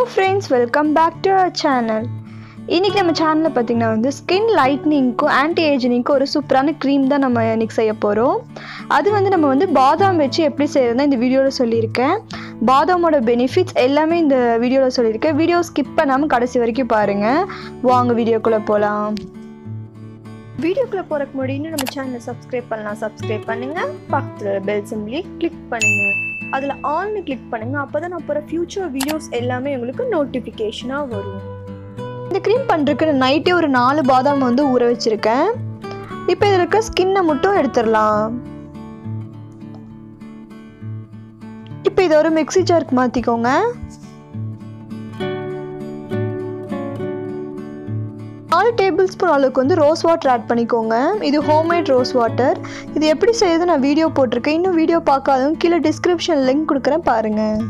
Hello friends, welcome back to our channel. இன்னைக்கு நம்ம சேனல்ல பாத்தீங்கன்னா வந்து ஸ்கின் லைட்னிங்க்கும் ஆன்டி ஏஜிங்க்கும் ஒரு சூப்பரான க்ரீம் தான் நம்ம இன்னைக்கு செய்ய போறோம். அது வந்து நம்ம வந்து பாதாம் வெச்சு எப்படி செய்யறதுன்னு இந்த வீடியோல சொல்லியிருக்கேன். பாதாமோட பெனிஃபிட்ஸ் எல்லாமே இந்த வீடியோல சொல்லியிருக்கேன். வீடியோ ஸ்கிப் பண்ணாம கடைசி வரைக்கும் பாருங்க. வாங்க வீடியோக்குள்ள போலாம். வீடியோக்குள்ள போறதுக்கு முன்னாடி நம்ம சேனலை சப்ஸ்கிரைப் பண்ணலாம், சப்ஸ்கிரைப் பண்ணுங்க. பக்கத்துல பெல் சிம்பலை கிளிக் பண்ணுங்க. அதில் ஆல்னு கிளிக் பண்ணுங்கள். அப்போ தான் நான் போகிற ஃப்யூச்சர் வீடியோஸ் எல்லாமே உங்களுக்கு நோட்டிஃபிகேஷனாக வரும். இந்த க்ரீம் பண்ணுறதுக்கு நைட்டே ஒரு 4 பாதாம் வந்து ஊற வச்சுருக்கேன். இப்போ இதில் இருக்க ஸ்கின்னை மட்டும் எடுத்துடலாம். இப்போ இதை ஒரு மிக்ஸி ஜாருக்கு மாற்றிக்கோங்க. 4 டேபிள் ஸ்பூன் அளவுக்கு வந்து ரோஸ் வாட்டர் ஆட் பண்ணிக்கோங்க. இது ஹோம்மேட் ரோஸ் வாட்டர். இது எப்படி செய்யுது நான் வீடியோ போட்டிருக்கேன். இன்னும் வீடியோ பார்க்காதவங்க கீழே டிஸ்கிரிப்ஷன் லிங்க் கொடுக்குறேன் பாருங்கள்.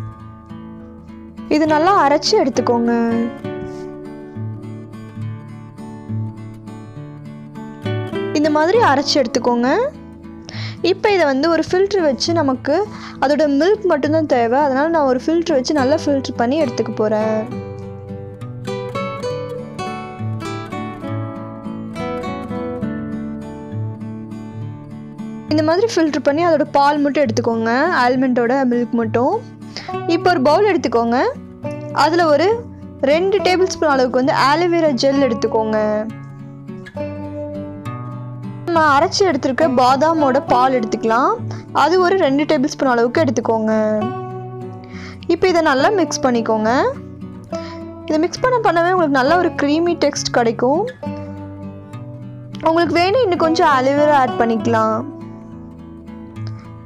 இது நல்லா அரைச்சி எடுத்துக்கோங்க. இந்த மாதிரி அரைச்சி எடுத்துக்கோங்க. இப்போ இதை வந்து ஒரு ஃபில்ட்ரு வச்சு நமக்கு அதோட மில்க் மட்டும்தான் தேவை. அதனால் நான் ஒரு ஃபில்ட்ரு வச்சு நல்லா ஃபில்ட்ரு பண்ணி எடுத்துக்க போகிறேன். இந்த மாதிரி ஃபில்ட்ரு பண்ணி அதோட பால் மட்டும் எடுத்துக்கோங்க, ஆல்மண்டோட மில்க் மட்டும். இப்போ ஒரு பவுல் எடுத்துக்கோங்க. அதில் ஒரு 2 டேபிள் ஸ்பூன் அளவுக்கு வந்து ஆலோவேரா ஜெல் எடுத்துக்கோங்க. நம்ம அரைச்சி எடுத்துருக்க பாதாமோட பால் எடுத்துக்கலாம். அது ஒரு 2 டேபிள் ஸ்பூன் அளவுக்கு எடுத்துக்கோங்க. இப்போ இதை நல்லா மிக்ஸ் பண்ணிக்கோங்க. இதை மிக்ஸ் பண்ணவே உங்களுக்கு நல்ல ஒரு க்ரீமி டெக்ஸ்ட் கிடைக்கும். உங்களுக்கு வேணும் இன்னும் கொஞ்சம் ஆலோவேரா ஆட் பண்ணிக்கலாம்.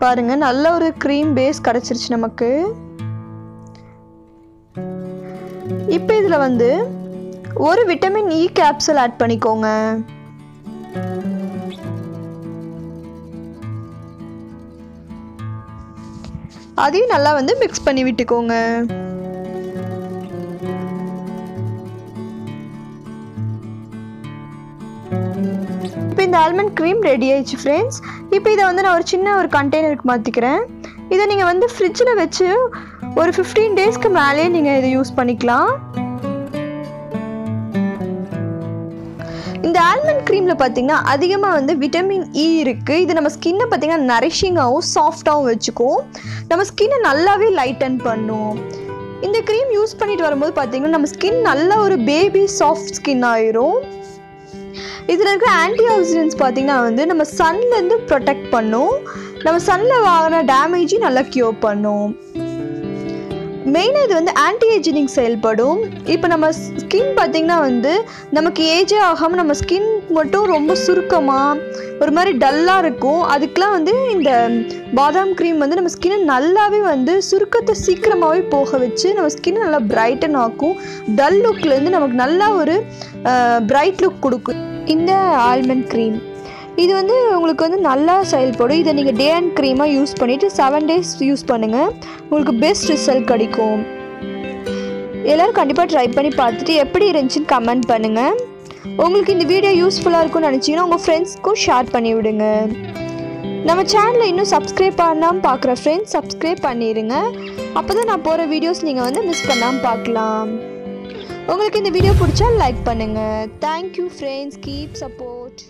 பாருங்க, நல்ல ஒரு க்ரீம் பேஸ் கிடைச்சிருச்சு நமக்கு. இப்போ இதில் வந்து ஒரு விட்டமின் இ கேப்சூல் ஆட் பண்ணிக்கோங்க. அதையும் நல்லா வந்து மிக்ஸ் பண்ணி விட்டுக்கோங்க. இப்போ இந்த ஆல்மண்ட் க்ரீம் ரெடி ஆயிடுச்சு ஃப்ரெண்ட்ஸ். இப்போ இதை வந்து நான் ஒரு சின்ன ஒரு கண்டெய்னருக்கு மாற்றிக்கிறேன். இதை நீங்கள் வந்து ஃப்ரிட்ஜில் வச்சு ஒரு 15 டேஸ்க்கு மேலே நீங்கள் இதை யூஸ் பண்ணிக்கலாம். இந்த ஆல்மண்ட் க்ரீமில் பார்த்தீங்கன்னா அதிகமாக வந்து விட்டமின் இ இருக்குது. இது நம்ம ஸ்கின்னை பார்த்தீங்கன்னா நரிஷிங்காகவும் சாஃப்டாகவும் வச்சுக்கும். நம்ம ஸ்கின்னை நல்லாவே லைட்டன் பண்ணும். இந்த க்ரீம் யூஸ் பண்ணிட்டு வரும்போது பார்த்தீங்கன்னா நம்ம ஸ்கின் நல்ல ஒரு பேபி சாஃப்ட் ஸ்கின் ஆயிரும். இதில் இருக்கிற ஆன்டி ஆக்சிடென்ட்ஸ் பார்த்தீங்கன்னா வந்து நம்ம சன்லேருந்து ப்ரொடெக்ட் பண்ணும். நம்ம சன்னில் ஆகிற டேமேஜையும் நல்லா க்யூர் பண்ணும். மெயினாக இது வந்து ஆன்டி ஏஜிங் செயல்படும். இப்போ நம்ம ஸ்கின் பார்த்திங்கன்னா வந்து நமக்கு ஏஜே ஆகாமல் நம்ம ஸ்கின் மட்டும் ரொம்ப சுருக்கமாக ஒரு மாதிரி டல்லாக இருக்கும். அதுக்கெலாம் வந்து இந்த பாதாம் க்ரீம் வந்து நம்ம ஸ்கின்னை நல்லாவே வந்து சுருக்கத்தை சீக்கிரமாகவே போக வச்சு நம்ம ஸ்கின்னை நல்லா பிரைட்டன் ஆக்கும். டல் லுக்லேருந்து நமக்கு நல்லா ஒரு பிரைட் லுக் கொடுக்கும் இந்த ஆல்மண்ட் க்ரீம். இது வந்து உங்களுக்கு வந்து நல்லா செயல்படும். இதை நீங்கள் டே அண்ட் க்ரீமாக யூஸ் பண்ணிவிட்டு 7 டேஸ் யூஸ் பண்ணுங்கள். உங்களுக்கு பெஸ்ட் ரிசல்ட் கிடைக்கும். எல்லோரும் கண்டிப்பாக ட்ரை பண்ணி பார்த்துட்டு எப்படி இருந்துச்சுன்னு கமெண்ட் பண்ணுங்கள். உங்களுக்கு இந்த வீடியோ யூஸ்ஃபுல்லாக இருக்கும்னு நினச்சிங்கன்னா உங்கள் ஃப்ரெண்ட்ஸ்க்கும் ஷேர் பண்ணி விடுங்க. நம்ம சேனலை இன்னும் சப்ஸ்கிரைப் பண்ணாமல் பார்க்குற ஃப்ரெண்ட்ஸ் சப்ஸ்கிரைப் பண்ணிடுங்க. அப்போ தான் நான் போகிற வீடியோஸ் நீங்கள் வந்து மிஸ் பண்ணாமல் பார்க்கலாம். உங்களுக்கு இந்த வீடியோ பிடிச்சா லைக் பண்ணுங்கள். Thank you friends, keep support.